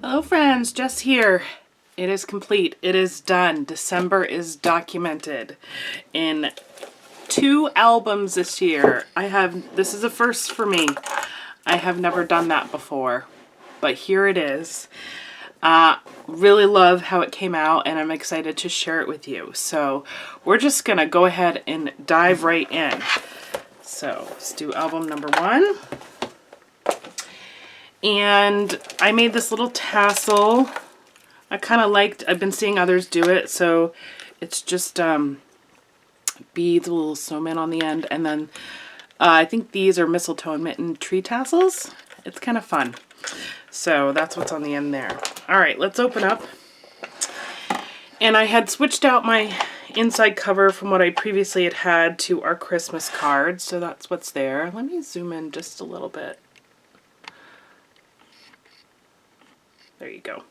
Hello friends, Jess here. It is complete. It is done. December is documented in 2 albums this year. This is a first for me. I have never done that before, but here it is. Really love how it came out and I'm excited to share it with you. So we're just gonna go ahead and dive right in. So let's do album number 1. And I made this little tassel. I've been seeing others do it, so it's just beads, a little snowman on the end, and then I think these are mistletoe and mitten tree tassels. It's kind of fun. So that's what's on the end there. All right, let's open up. And I had switched out my inside cover from what I previously had to our Christmas card, so that's what's there. Let me zoom in just a little bit. There you go.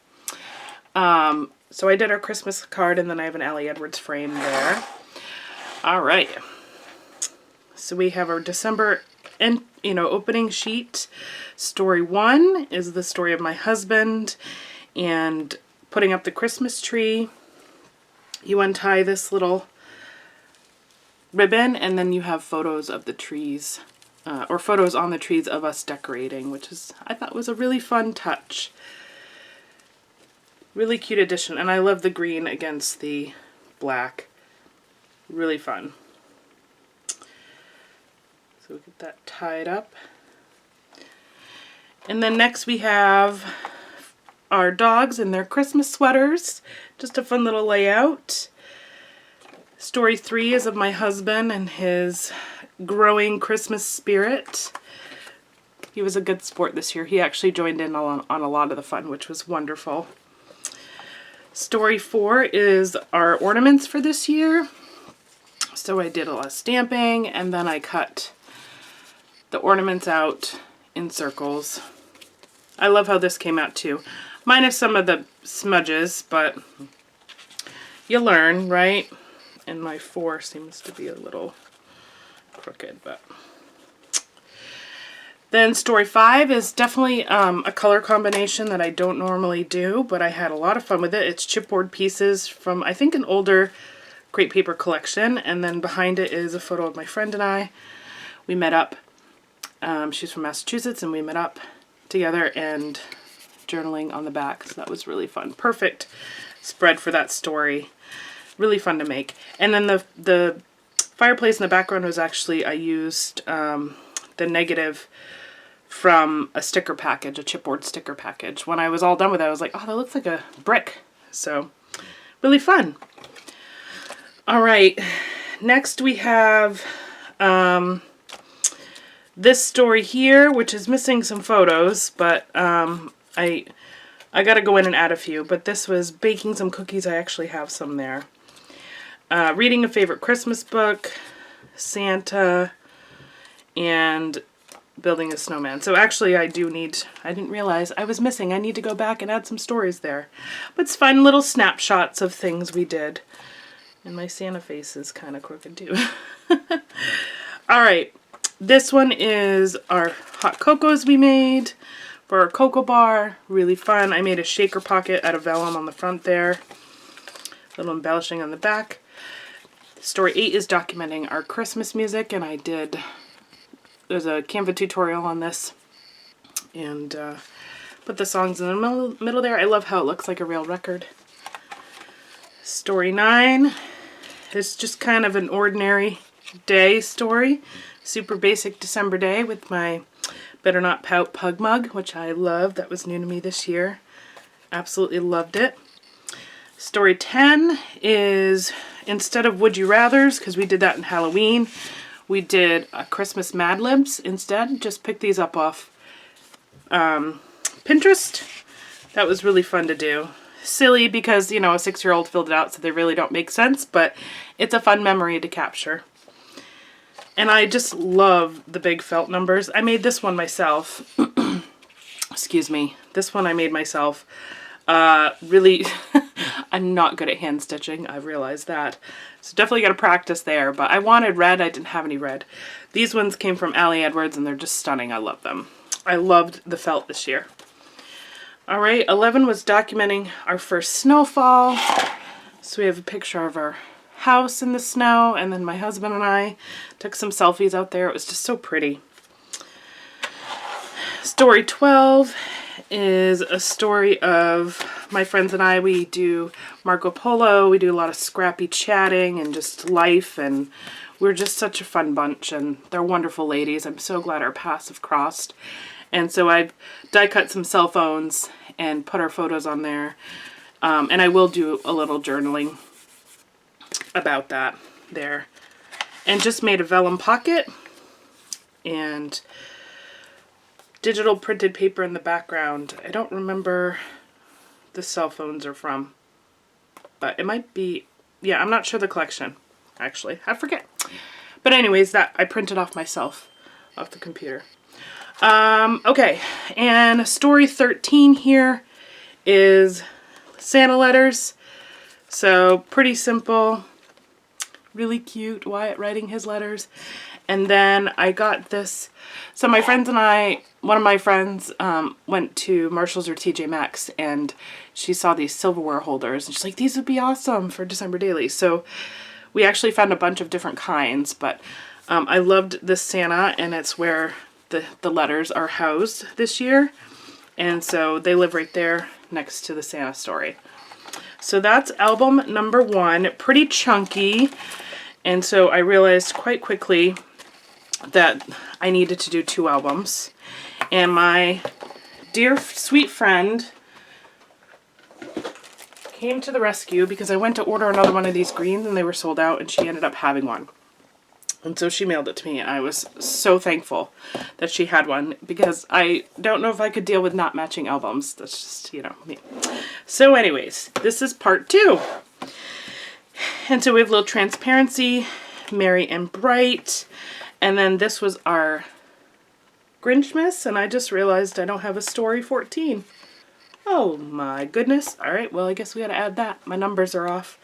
So I did our Christmas card, and then I have an Allie Edwards frame there. All right. So we have our December opening sheet. Story 1 is the story of my husband and putting up the Christmas tree. You untie this little ribbon, and then you have photos of the trees, or photos on the trees of us decorating, which I thought was a really fun touch. Really cute addition, and I love the green against the black. Really fun. So we'll get that tied up. And then next we have our dogs in their Christmas sweaters. Just a fun little layout. Story 3 is of my husband and his growing Christmas spirit. He was a good sport this year. He actually joined in on a lot of the fun, which was wonderful. Story 4 is our ornaments for this year. So I did a lot of stamping, and then I cut the ornaments out in circles. I love how this came out too. Minus some of the smudges, but you learn, right? And my 4 seems to be a little crooked, but... Then story 5 is definitely a color combination that I don't normally do, but I had a lot of fun with it. It's chipboard pieces from, I think, an older Great Paper collection, and then behind it is a photo of my friend and I. We met up. She's from Massachusetts, and we met up together and journaling on the back, so that was really fun. Perfect spread for that story. Really fun to make. And then the fireplace in the background was actually, I used the negative from a sticker package, a chipboard sticker package. When I was all done with it, I was like, oh, that looks like a brick. So, really fun. All right, next we have this story here, which is missing some photos, but I got to go in and add a few. But this was baking some cookies. I actually have some there. Reading a favorite Christmas book, Santa, and building a snowman. So actually I didn't realize I was missing. I need to go back and add some stories there. But it's fun little snapshots of things we did. And my Santa face is kind of crooked too. All right. This one is our hot cocos we made for our cocoa bar. Really fun. I made a shaker pocket out of vellum on the front there. A little embellishing on the back. Story 8 is documenting our Christmas music, and there's a Canva tutorial on this, and put the songs in the middle there. I love how it looks like a real record. Story 9 is just kind of an ordinary day story. Super basic December day with my Better Not Pout Pug mug, which I love. That was new to me this year. Absolutely loved it. Story 10 is, instead of Would You Rathers, because we did that in Halloween, we did a Christmas Mad Libs instead. Just picked these up off Pinterest. That was really fun to do. Silly because, a 6-year-old filled it out, so they really don't make sense, but it's a fun memory to capture. And I just love the big felt numbers. I made this one myself. Excuse me. This one I made myself. Really, I'm not good at hand stitching. I've realized that. So definitely got to practice there. But I wanted red. I didn't have any red. These ones came from Allie Edwards, and they're just stunning. I love them. I loved the felt this year. All right, 11 was documenting our first snowfall. So we have a picture of our house in the snow, and then my husband and I took some selfies out there. It was just so pretty. Story 12 is a story of my friends and I. We do Marco Polo. We do a lot of scrappy chatting and just life, and we're just such a fun bunch, and they're wonderful ladies. I'm so glad our paths have crossed. And so I've die cut some cell phones and put our photos on there. And I will do a little journaling about that there. And just made a vellum pocket and digital printed paper in the background. I don't remember the cell phones are from, but it might be, yeah, I'm not sure the collection, actually. I forget. But anyways, that I printed off myself, off the computer. Okay, and story 13 here is Santa letters. So pretty simple, really cute, Wyatt writing his letters. And then I got this, so my friends and I, one of my friends went to Marshall's or TJ Maxx, and she saw these silverware holders, and she's like, these would be awesome for December daily. So we actually found a bunch of different kinds, but I loved this Santa, and it's where the letters are housed this year. And so they live right there next to the Santa story. So that's album number 1, pretty chunky. And so I realized quite quickly that I needed to do 2 albums. And my dear sweet friend came to the rescue because I went to order another one of these greens and they were sold out, and she ended up having one. And so she mailed it to me, and I was so thankful that she had one, because I don't know if I could deal with not matching albums. That's just, you know, me. So anyways, this is part 2. And so we have a little transparency, Merry and Bright. And then this was our Grinchmas, and I just realized I don't have a story 14. Oh my goodness. All right, well, I guess we gotta add that. My numbers are off.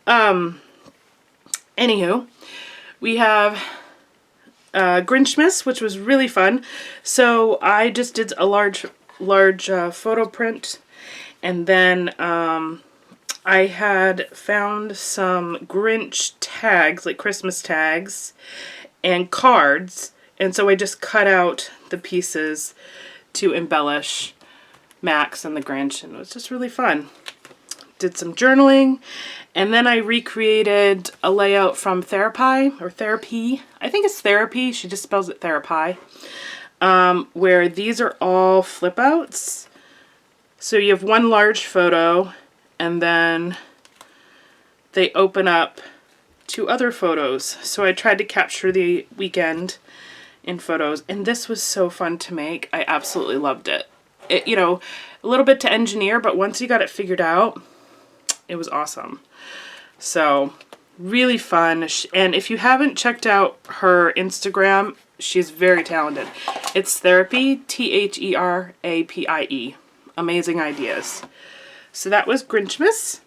Anywho, we have Grinchmas, which was really fun. So I just did a large photo print, and then I had found some Grinch tags, like Christmas tags, and cards, and so I just cut out the pieces to embellish Max and the Grinch, and it was just really fun. Did some journaling, and then I recreated a layout from Therapy, or Therapy. I think it's Therapy, she just spells it Therapy, where these are all flip outs. So you have one large photo, and then they open up 2 other photos. So I tried to capture the weekend in photos, and this was so fun to make. I absolutely loved it. It, you know, a little bit to engineer, but once you got it figured out, it was awesome. So really fun. And if you haven't checked out her Instagram, she's very talented. It's Therapy, Therapie. Amazing ideas. So that was Grinchmas.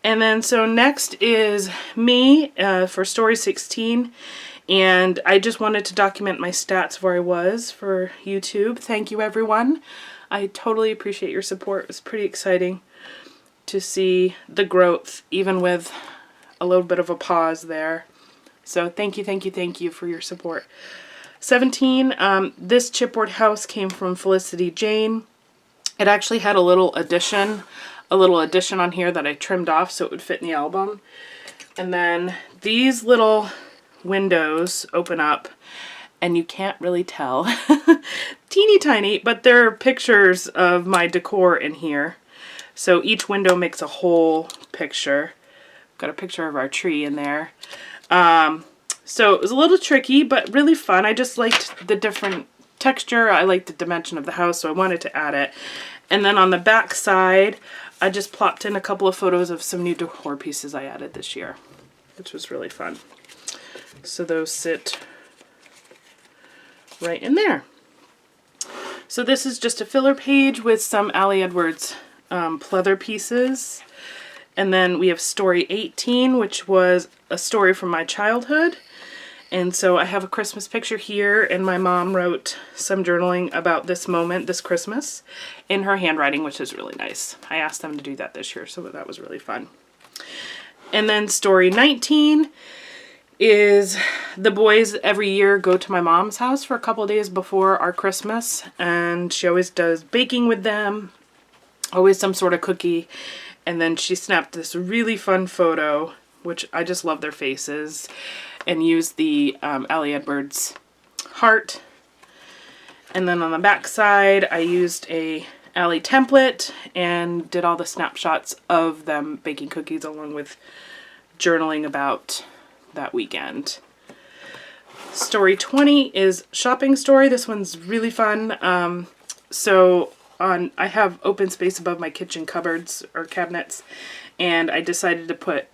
And then so next is me for story 16. And I just wanted to document my stats where I was for YouTube. Thank you, everyone. I totally appreciate your support. It was pretty exciting to see the growth, even with a little bit of a pause there. So thank you for your support. 17, this chipboard house came from Felicity Jane. It actually had a little addition on here that I trimmed off so it would fit in the album. And then these little windows open up, and you can't really tell. Teeny tiny, but there are pictures of my decor in here. So each window makes a whole picture. Got a picture of our tree in there. So it was a little tricky, but really fun. I just liked the different texture. I liked the dimension of the house, so I wanted to add it. And then on the back side, I just plopped in a couple of photos of some new decor pieces I added this year, which was really fun. So those sit right in there. So this is just a filler page with some Allie Edwards pleather pieces. And then we have story 18, which was a story from my childhood. And so I have a Christmas picture here, and my mom wrote some journaling about this moment, this Christmas, in her handwriting, which is really nice. I asked them to do that this year, so that was really fun. And then story 19 is the boys every year go to my mom's house for a couple of days before our Christmas, and she always does baking with them, always some sort of cookie. And then she snapped this really fun photo, which I just love their faces, and used the Allie Edwards heart. And then on the back side, I used a Allie template and did all the snapshots of them baking cookies along with journaling about that weekend. Story 20 is shopping story. This one's really fun. I have open space above my kitchen cupboards or cabinets, and I decided to put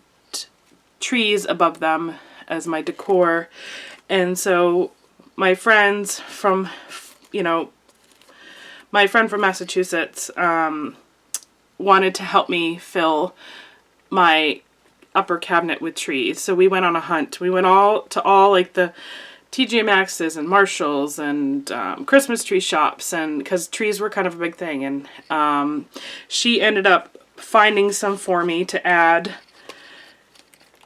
trees above them as my decor. And so my friends from, my friend from Massachusetts wanted to help me fill my upper cabinet with trees. So we went on a hunt. We went to all like the TJ Maxx's and Marshall's and Christmas tree shops, and because trees were kind of a big thing. And she ended up finding some for me to add.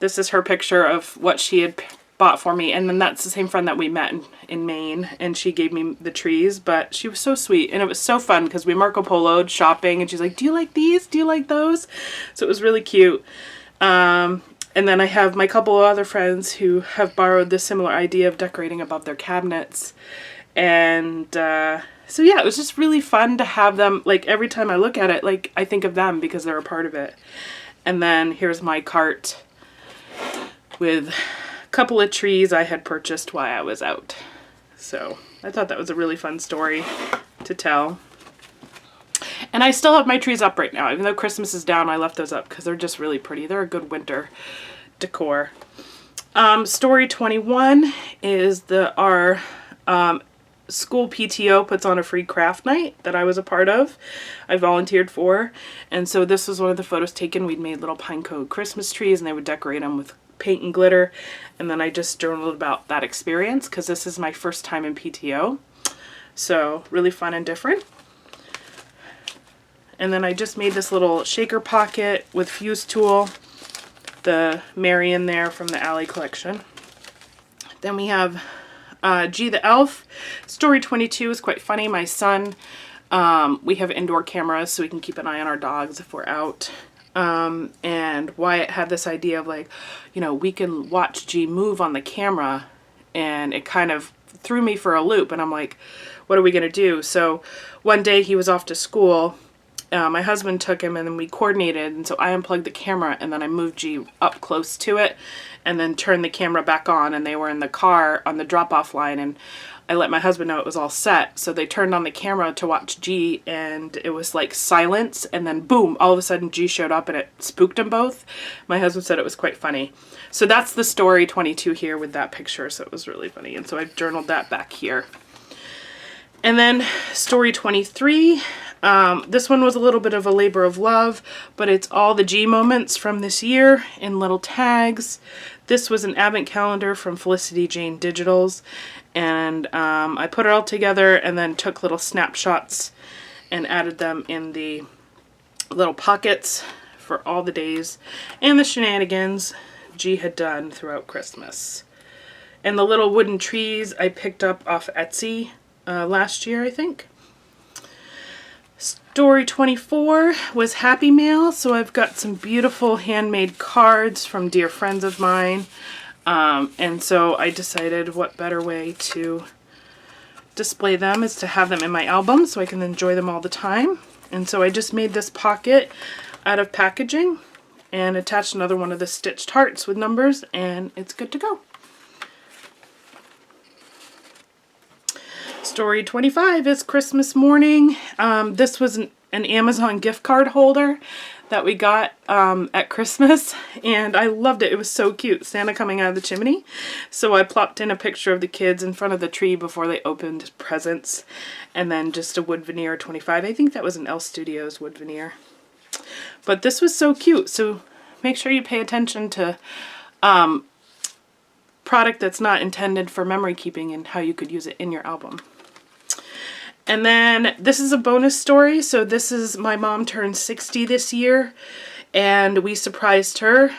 This is her picture of what she had bought for me, and then that's the same friend that we met in Maine, and she gave me the trees. But she was so sweet, and it was so fun because we Marco Polo'd shopping, and she's like, do you like these? Do you like those? So it was really cute. And then I have my couple of other friends who have borrowed this similar idea of decorating above their cabinets. And so yeah, it was just really fun to have them. Like every time I look at it, like I think of them because they're a part of it. And then here's my cart with a couple of trees I had purchased while I was out. So I thought that was a really fun story to tell. And I still have my trees up right now. Even though Christmas is down, I left those up because they're just really pretty. They're a good winter decor. Story 21 is our school PTO puts on a free craft night that I was a part of. I volunteered for. And so this was one of the photos taken. We'd made little pine cone Christmas trees, and they would decorate them with paint and glitter. And then I just journaled about that experience because this is my first time in PTO. So really fun and different. And then I just made this little shaker pocket with fuse tool, the Marion there from the Allie collection. Then we have G the Elf. Story 22 is quite funny. My son, we have indoor cameras so we can keep an eye on our dogs if we're out. And Wyatt had this idea of like, we can watch G move on the camera, and it kind of threw me for a loop, and I'm like, what are we going to do? So one day he was off to school. My husband took him, and then we coordinated, and so I unplugged the camera, and then I moved G up close to it and then turned the camera back on, and they were in the car on the drop-off line, and I let my husband know it was all set. So they turned on the camera to watch G, and it was like silence, and then boom, all of a sudden G showed up, and it spooked them both. My husband said it was quite funny. So that's the story 22 here with that picture, so it was really funny, and so I've journaled that back here. And then story 23, this one was a little bit of a labor of love, but it's all the G moments from this year in little tags. This was an advent calendar from Felicity Jane Digitals, and I put it all together and then took little snapshots and added them in the little pockets for all the days and the shenanigans G had done throughout Christmas. And the little wooden trees I picked up off Etsy last year, I think. Story 24 was Happy Mail, so I've got some beautiful handmade cards from dear friends of mine, and so I decided what better way to display them is to have them in my album so I can enjoy them all the time. And so I just made this pocket out of packaging and attached another one of the stitched hearts with numbers, and it's good to go. Story 25 is Christmas morning. This was an Amazon gift card holder that we got at Christmas, and I loved it. It was so cute. Santa coming out of the chimney. So I plopped in a picture of the kids in front of the tree before they opened presents, and then just a wood veneer 25. I think that was an Elle Studios wood veneer. But this was so cute. So make sure you pay attention to product that's not intended for memory keeping and how you could use it in your album. And then this is a bonus story. So this is my mom turned 60 this year, and we surprised her.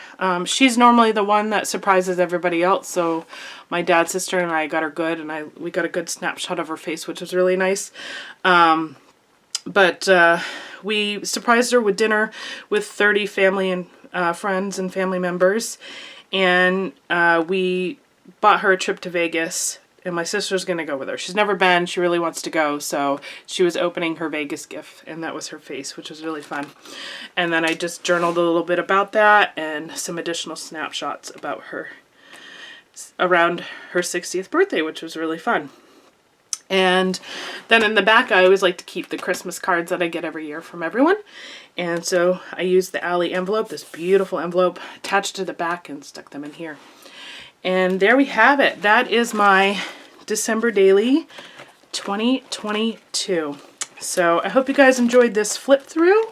She's normally the one that surprises everybody else. So my dad's sister and I got her good, and we got a good snapshot of her face, which was really nice. But we surprised her with dinner with 30 family and friends and family members. And we bought her a trip to Vegas, and my sister's going to go with her. She's never been. She really wants to go. So she was opening her Vegas gift, and that was her face, which was really fun. And then I just journaled a little bit about that and some additional snapshots about her around her 60th birthday, which was really fun. And then in the back, I always like to keep the Christmas cards that I get every year from everyone. And so I used the Alley envelope, this beautiful envelope, attached to the back and stuck them in here. And there we have it. That is my December daily 2022. So I hope you guys enjoyed this flip through,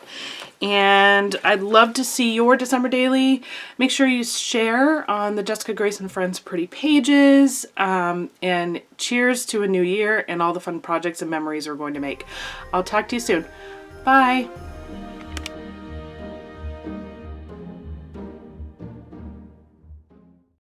and I'd love to see your December daily. Make sure you share on the Jessica Grace and Friends pretty pages, and cheers to a new year and all the fun projects and memories we're going to make. I'll talk to you soon. Bye.